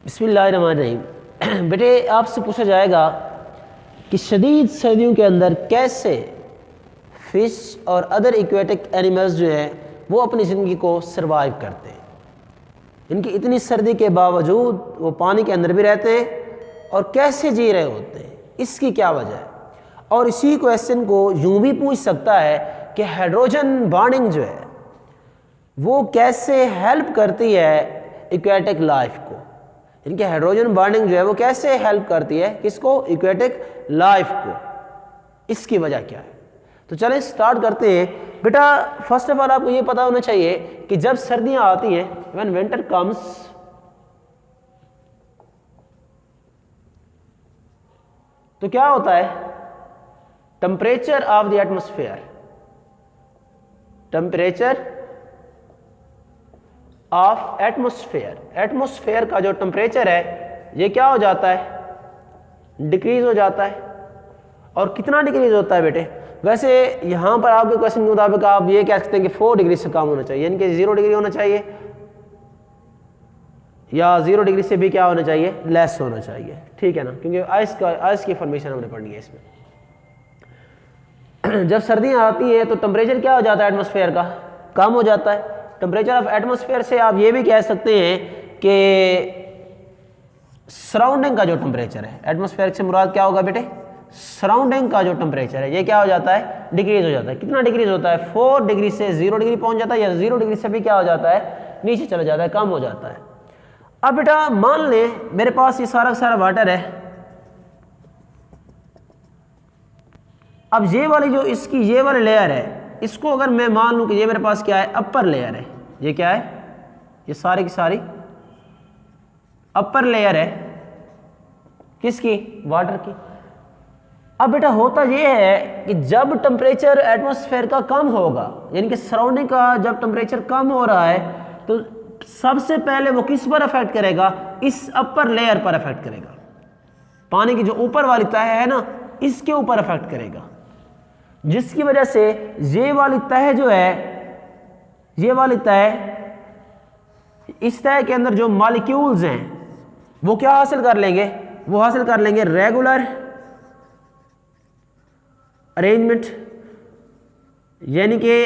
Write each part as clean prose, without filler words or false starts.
बिस्मिल्लाहिर्रहमानिर्रहीम। बेटे आपसे पूछा जाएगा कि शदीद सर्दियों के अंदर कैसे फ़िश और अदर एक्वेटिक एनिमल्स जो हैं वो अपनी ज़िंदगी को सरवाइव करते हैं। इनकी इतनी सर्दी के बावजूद वो पानी के अंदर भी रहते हैं और कैसे जी रहे होते हैं, इसकी क्या वजह है। और इसी क्वेश्चन को यूँ भी पूछ सकता है कि हाइड्रोजन बॉन्डिंग जो है वो कैसे हेल्प करती है एक्वेटिक लाइफ को। इनके हाइड्रोजन बॉन्डिंग जो है वो कैसे हेल्प करती है किसको, एक्वेटिक लाइफ को। इसकी वजह क्या है, तो चलें स्टार्ट करते हैं। बेटा फर्स्ट ऑफ ऑल आपको ये पता होना चाहिए कि जब सर्दियां आती हैं, व्हेन विंटर कम्स, तो क्या होता है, temperature of the atmosphere, temperature of atmosphere, atmosphere का जो टेम्परेचर है ये क्या हो जाता है, डिक्रीज हो जाता है। और कितना डिक्रीज होता है बेटे, वैसे यहाँ पर आपके क्वेश्चन के मुताबिक आप ये कह सकते हैं कि 4 डिग्री से कम होना चाहिए, यानी कि 0 डिग्री होना चाहिए, या 0 डिग्री से भी क्या होना चाहिए, लेस होना चाहिए, ठीक है ना, क्योंकि आइस की फॉर्मेशन हमने पढ़नी है इसमें। जब सर्दियाँ आती हैं तो टेम्परेचर क्या हो जाता है एटमॉस्फेयर का, कम हो जाता है। टेम्परेचर ऑफ एटमॉस्फेयर से आप ये भी कह सकते हैं कि सराउंडिंग का जो टेम्परेचर है, एटमॉस्फेयर से मुराद क्या होगा बेटे, सराउंडिंग का जो टेम्परेचर है ये क्या हो जाता है, डिक्रीज हो जाता है। कितना डिक्रीज होता है, 4 डिग्री से 0 डिग्री पहुंच जाता है, या 0 डिग्री से भी क्या हो जाता है, नीचे चला जाता है, कम हो जाता है। अब बेटा मान लें मेरे पास ये सारा सारा वाटर है, अब ये वाली जो इसकी ये वाली लेयर है, इसको अगर मैं मान लूँ कि ये मेरे पास क्या है, अपर लेयर है, ये क्या है, ये सारी की सारी अपर लेयर है, किसकी, वाटर की। अब बेटा होता ये है कि जब टेम्परेचर एटमॉस्फेयर का कम होगा, यानी कि सराउंडिंग का जब टेम्परेचर कम हो रहा है, तो सबसे पहले वो किस पर अफेक्ट करेगा, इस अपर लेयर पर अफेक्ट करेगा। पानी की जो ऊपर वाली तह है ना, इसके ऊपर अफेक्ट करेगा, जिसकी वजह से ये वाली तह जो है, ये वाली तह, इस तह के अंदर जो मॉलिक्यूल्स हैं वो क्या हासिल कर लेंगे, वो हासिल कर लेंगे रेगुलर अरेंजमेंट, यानी कि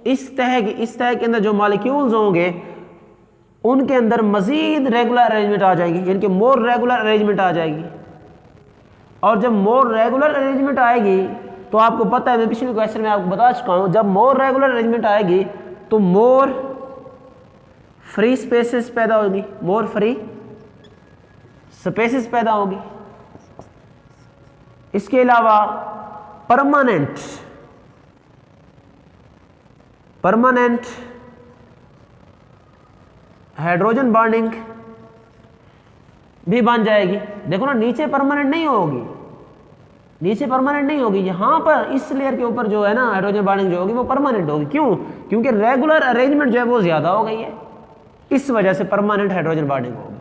इस तह के अंदर जो मॉलिक्यूल्स होंगे उनके अंदर मजीद रेगुलर अरेंजमेंट आ जाएगी, यानी कि मोर रेगुलर अरेंजमेंट आ जाएगी। और जब मोर रेगुलर अरेंजमेंट आएगी तो आपको पता है, मैं पिछले क्वेश्चन में आपको बता चुका हूं, जब मोर रेगुलर अरेंजमेंट आएगी तो मोर फ्री स्पेसेस पैदा होगी, मोर फ्री स्पेसेस पैदा होगी। इसके अलावा परमानेंट हाइड्रोजन बॉन्डिंग भी बन जाएगी। देखो ना, नीचे परमानेंट नहीं होगी, नीचे परमानेंट नहीं होगी, यहां पर इस लेयर के ऊपर जो है ना हाइड्रोजन बॉन्डिंग जो होगी वो परमानेंट होगी। क्यों, क्योंकि रेगुलर अरेंजमेंट जो है वो ज्यादा हो गई है, इस वजह से परमानेंट हाइड्रोजन बॉन्डिंग होगी।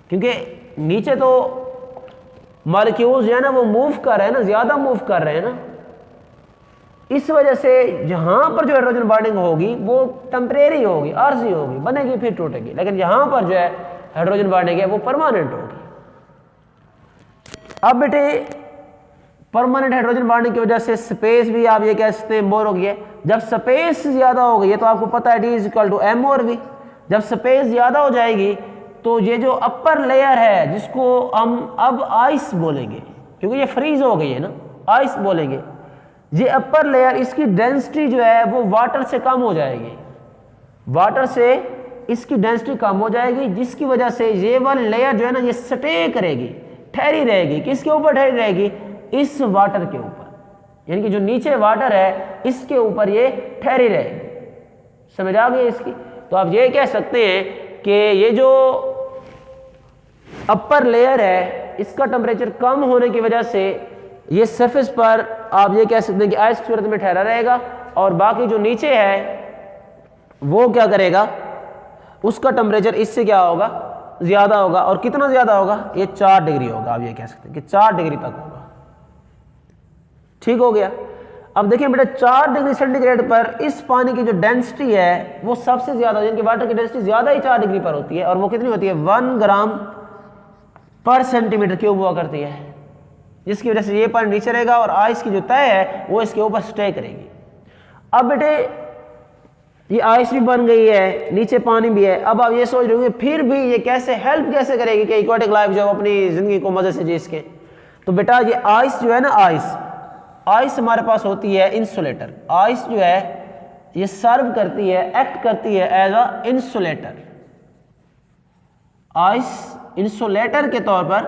क्योंकि नीचे तो मॉलिक्यूल्स जो है ना वो मूव कर रहे हैं ना, ज्यादा मूव कर रहे हैं ना, इस वजह से यहां पर जो हाइड्रोजन बॉन्डिंग होगी वो टेम्परेरी होगी, आर्जी होगी, बनेगी फिर टूटेगी। लेकिन यहां पर जो है हाइड्रोजन बॉन्डिंग है वो परमानेंट होगी। अब बेटे परमानेंट हाइड्रोजन बॉन्डिंग की वजह से स्पेस भी आप ये कह सकते हैं मोर हो गई है। जब स्पेस ज्यादा हो गई है तो आपको पता है D is equal to M और वी। जब स्पेस ज्यादा हो जाएगी तो ये जो अपर लेयर है, जिसको हम अब आइस बोलेंगे क्योंकि ये फ्रीज हो गई है ना, आइस बोलेंगे, ये अपर लेयर, इसकी डेंसिटी जो है वो वाटर से कम हो जाएगी, वाटर से इसकी डेंसिटी कम हो जाएगी, जिसकी वजह से ये वाली लेयर जो है ना ये स्टे करेगी, ठहरी रहेगी। किसके ऊपर ठहरी रहेगी, इस वाटर के ऊपर, यानी कि जो नीचे वाटर है इसके ऊपर ये ठहरी रहेगी। समझ आ गई इसकी। तो आप ये कह सकते हैं कि ये जो अपर लेयर है इसका टेम्परेचर कम होने की वजह से ये सरफेस पर आप ये कह सकते हैं कि आइस की सूरत में ठहरा रहेगा, और बाकी जो नीचे है वो क्या करेगा, उसका टेम्परेचर इससे क्या होगा, ज्यादा होगा। और कितना ज्यादा होगा, ये 4 डिग्री होगा, आप ये कह सकते हैं कि 4 डिग्री तक होगा। ठीक हो गया। अब देखिए बेटा 4 डिग्री सेंटीग्रेड पर इस पानी की जो डेंसिटी है वो सबसे ज्यादा, यानी कि वाटर की डेंसिटी ज्यादा ही 4 डिग्री पर होती है, और वो कितनी होती है 1 ग्राम पर सेंटीमीटर क्यूब हुआ करती है, जिसकी वजह से ये पानी नीचे रहेगा और आइस की जो तय है वो इसके ऊपर स्टे करेगी। अब बेटे ये आइस भी बन गई है, नीचे पानी भी है। अब आप ये सोच रहे होंगे फिर भी ये कैसे हेल्प कैसे करेगी कि एक्वाटिक लाइफ जो अपनी जिंदगी को मजे से जी सके। तो बेटा ये आइस जो है ना, आइस हमारे पास होती है इंसुलेटर। आइस जो है ये सर्व करती है, एक्ट करती है as a insulator. Ice insulator के तौर पर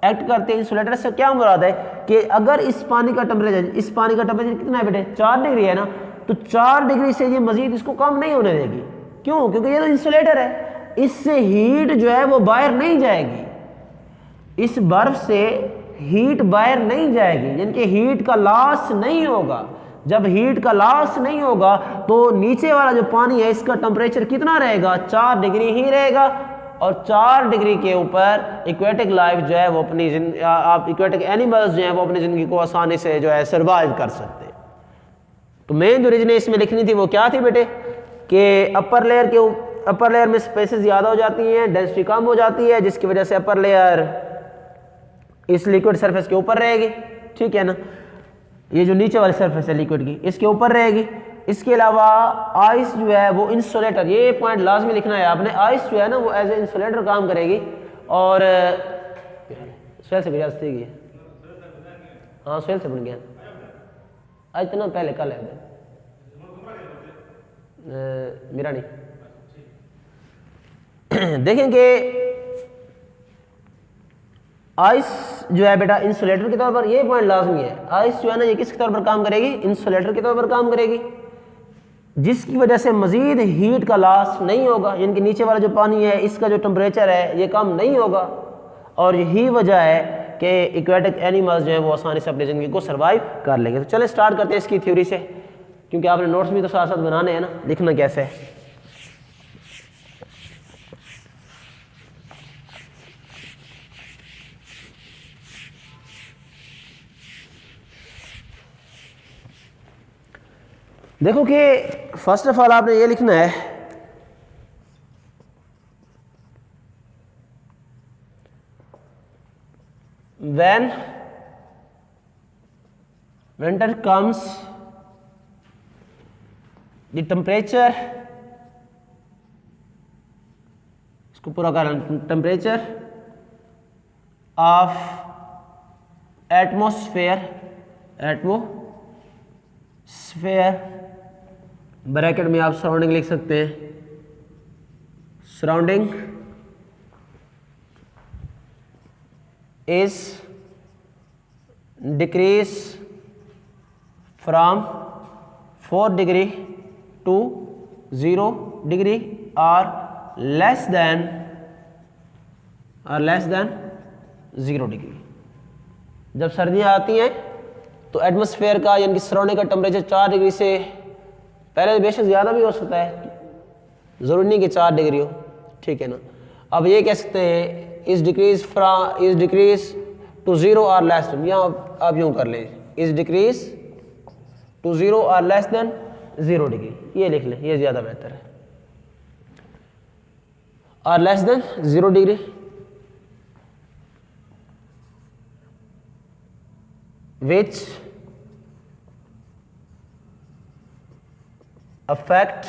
एक्ट करती है। इंसुलेटर से क्या मुराद है कि अगर इस पानी का टेम्परेचर कितना है बेटे 4 डिग्री है ना, तो 4 डिग्री से ये मजीद इसको कम नहीं होने देगी। क्यों? क्योंकि ये तो इंसुलेटर है, इससे हीट जो है वो बाहर नहीं जाएगी, इस बर्फ से हीट बाहर नहीं जाएगी, यानी कि हीट का लॉस नहीं होगा। जब हीट का लॉस नहीं होगा तो नीचे वाला जो पानी है इसका टेम्परेचर कितना रहेगा 4 डिग्री ही रहेगा, और 4 डिग्री के ऊपर एक्वेटिक लाइफ जो है वो अपनी आप एक्वेटिक एनिमल्स जो है वो अपनी ज़िंदगी को आसानी से जो है सर्वाइव कर सकते हैं। तो मेन जो रीजन इसमें लिखनी थी वो क्या थी बेटे कि अपर लेयर में स्पेसेस ज़्यादा हो जाती हैं, डेंसिटी कम हो जाती है, जिसकी वजह से अपर लेयर इस लिक्विड सरफेस के ऊपर रहेगी, ठीक है ना। ये जो नीचे वाली सरफेस है लिक्विड की इसके ऊपर रहेगी। इसके अलावा आइस जो है वो इंसुलेटर, ये पॉइंट लाजमी लिखना है आपने, आइस जो है ना वो एज ए इंसुलेटर काम करेगी। और स्वेल से गुजारिश थी, हाँ स्वेल से बन गया आज इतना पहले कल है मेरा नहीं। देखेंगे आइस जो है बेटा इंसुलेटर के तौर पर, ये पॉइंट लाजमी है, आइस जो है ना ये किसके तौर पर काम करेगी इंसुलेटर के तौर पर काम करेगी, जिसकी वजह से मजीद हीट का लॉस नहीं होगा, यानी कि नीचे वाला जो पानी है इसका जो टेम्परेचर है ये कम नहीं होगा। और यही वजह है कि एक्वेटिक एनिमल्स जो है वो आसानी से अपनी ज़िंदगी को सर्वाइव कर लेंगे। तो चले स्टार्ट करते हैं इसकी थ्योरी से, क्योंकि आपने नोट्स भी तो साथ साथ बनाने हैं ना, लिखना कैसे है। देखो कि फर्स्ट ऑफ ऑल आपने ये लिखना है when winter comes the temperature, इसको पूरा करना, टेम्परेचर ऑफ एटमोस्फेयर ब्रैकेट में आप सराउंडिंग लिख सकते हैं, surrounding is decrease from 4 degree to 0 degree or less than 0 degree. जब सर्दियाँ आती हैं तो एटमॉस्फेयर का यानी कि सराउंडिंग का टेम्परेचर 4 डिग्री से पहले बेशक ज़्यादा भी हो सकता है, ज़रूरी नहीं कि 4 डिग्री हो, ठीक है ना। अब ये कह सकते हैं इज डिक्रीज टू 0 और लेस देन, यहाँ आप यूँ कर लें इज डिक्रीज टू 0 और लेस देन 0 डिग्री, ये लिख लें, ये ज़्यादा बेहतर है। और less than 0 degree which affect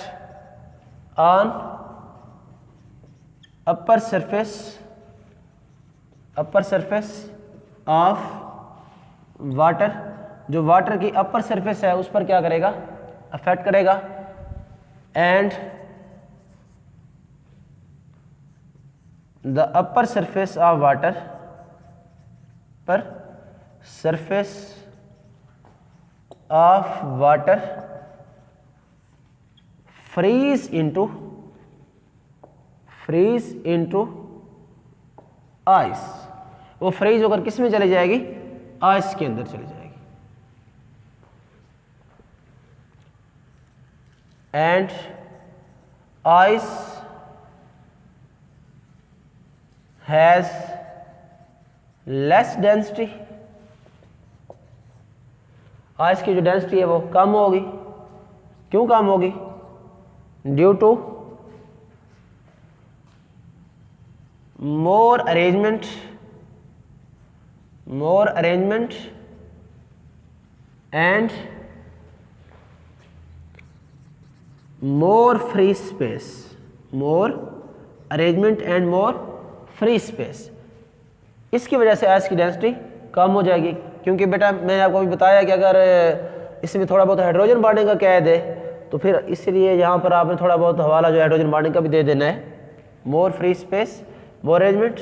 on upper surface of water, जो वाटर की अपर सरफेस है उस पर क्या करेगा अफेक्ट करेगा, and the upper surface of water पर surface of water freeze into ice, वो फ्रीज होकर किस में चली जाएगी आइस के अंदर चली जाएगी। And ice has less density, ice की जो डेंसिटी है वो कम होगी। क्यों कम होगी? Due to more arrangement and more free space. More arrangement and more free space, इसकी वजह से आइस की डेंसिटी कम हो जाएगी। क्योंकि बेटा मैंने आपको भी बताया कि अगर इसमें थोड़ा बहुत हाइड्रोजन बॉन्डिंग का कैद है तो फिर इसलिए यहाँ पर आपने थोड़ा बहुत हवाला जो हाइड्रोजन बॉन्डिंग का भी दे देना है। मोर free space, more arrangement,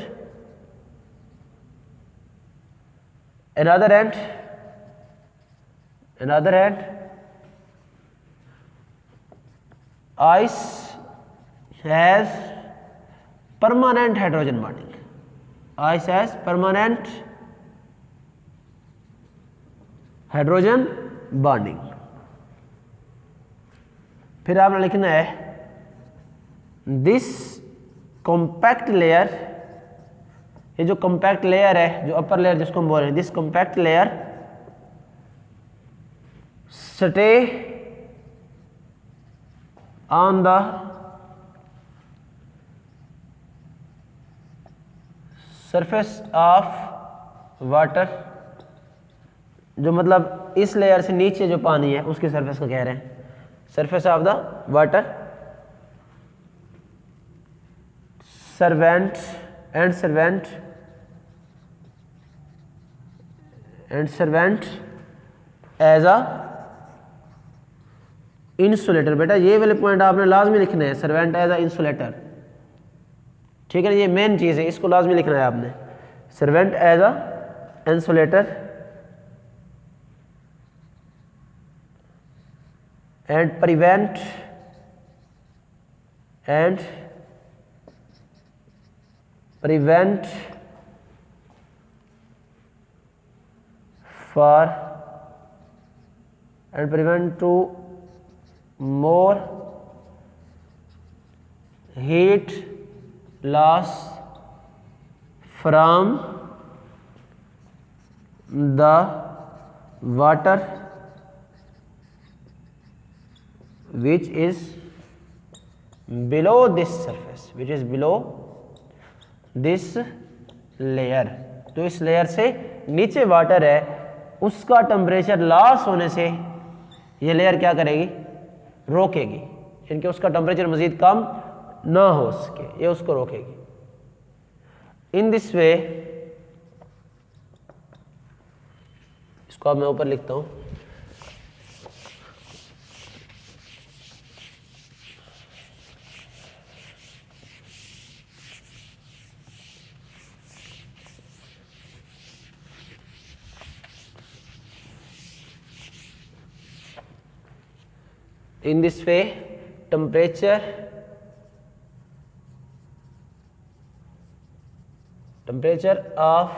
another hand ice has permanent hydrogen bonding. Ice has permanent hydrogen bonding. फिर आपने लिखना है this compact layer, ये जो कॉम्पैक्ट लेयर है, जो अपर लेयर जिसको हम बोल रहे हैं, this compact layer stay on the surface of water, जो मतलब इस लेयर से नीचे जो पानी है उसकी सरफेस को कह रहे हैं, surface of the water. Servant as a insulator. बेटा ये वाले पॉइंट आपने लाजमी लिखने हैं, सर्वेंट एज अ इंसुलेटर, ठीक है ना, ये मेन चीज़ है, इसको लाजमी लिखना है आपने, servant as a insulator and prevent to more heat loss from the water which is below this surface, which is below this layer। तो इस लेयर से नीचे वाटर है उसका टेम्परेचर लॉस होने से ये लेयर क्या करेगी? रोकेगी, यानी उसका टेम्परेचर मजीद कम ना हो सके, ये उसको रोकेगी। इन दिस वे, इसको अब मैं ऊपर लिखता हूं, in this way temperature of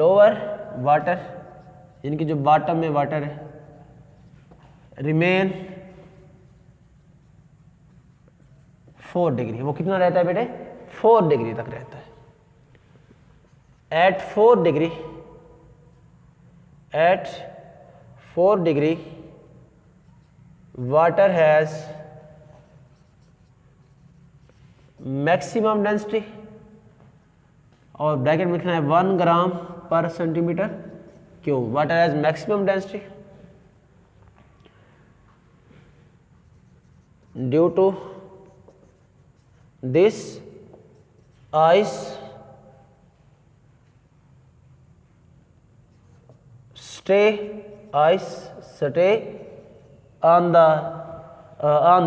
lower water, इनकी जो बॉटम में वाटर है, रिमेन 4 डिग्री। वो कितना रहता है बेटे? 4 डिग्री तक रहता है। At 4 degree water has maximum density, और ब्रैकेट में लिखना है 1 ग्राम पर centimetre cube. Water has maximum density due to this ice stay on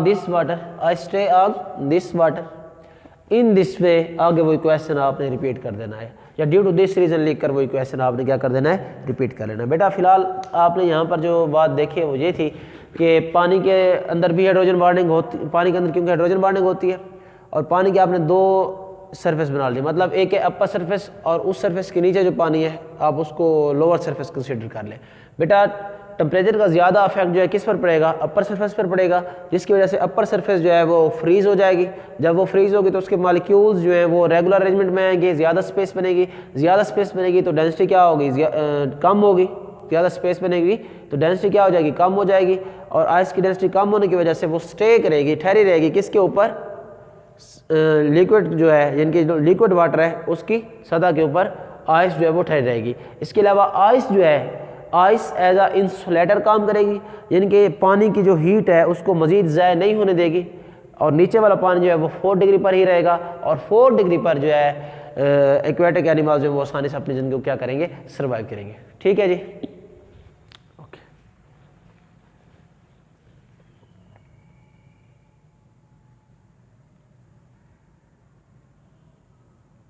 this water, I stay on this water। In this way आगे वही क्वेश्चन आपने repeat कर देना है, या ड्यू टू दिस रीजन लिख कर वही क्वेश्चन आपने क्या कर देना है? रिपीट कर लेना। बेटा फिलहाल आपने यहाँ पर जो बात देखी है वो ये थी कि पानी के अंदर भी हाइड्रोजन बॉन्डिंग होती, पानी के अंदर क्योंकि हाइड्रोजन बॉन्डिंग होती है, और पानी के आपने 2 सरफेस बना ली, मतलब एक है अपर सरफेस और उस सरफेस के नीचे जो पानी है आप उसको लोअर सरफेस कंसिडर कर लें। बेटा टेम्परेचर का ज़्यादा अफेक्ट जो है किस पर पड़ेगा? अपर सरफेस पर पड़ेगा, जिसकी वजह से अपर सरफेस जो है वो फ्रीज़ हो जाएगी। जब वो फ्रीज़ होगी तो उसके मॉलिक्यूल्स जो है वो रेगुलर अरेंजमेंट में आएंगे, ज़्यादा स्पेस बनेगी, तो डेंसिटी क्या होगी? कम होगी, ज़्यादा स्पेस बनेगी तो डेंसिटी क्या हो जाएगी, कम हो जाएगी, और आइस की डेंसिटी कम होने की वजह से वो स्टे करेगी, ठहरी रहेगी किसके ऊपर, लिक्विड जो है यानी कि जो लिक्विड वाटर है उसकी सतह के ऊपर आइस जो है वो ठहरी रहेगी। इसके अलावा आइस जो है, आइस एज अ इंसुलेटर काम करेगी, यानी कि पानी की जो हीट है उसको मज़ीद ज़ाया नहीं होने देगी, और नीचे वाला पानी जो है वो 4 डिग्री पर ही रहेगा, और 4 डिग्री पर जो है एक्वेटिक एनिमल्स जो है वो आसानी से अपनी ज़िंदगी को क्या करेंगे, सर्वाइव करेंगे। ठीक है जी।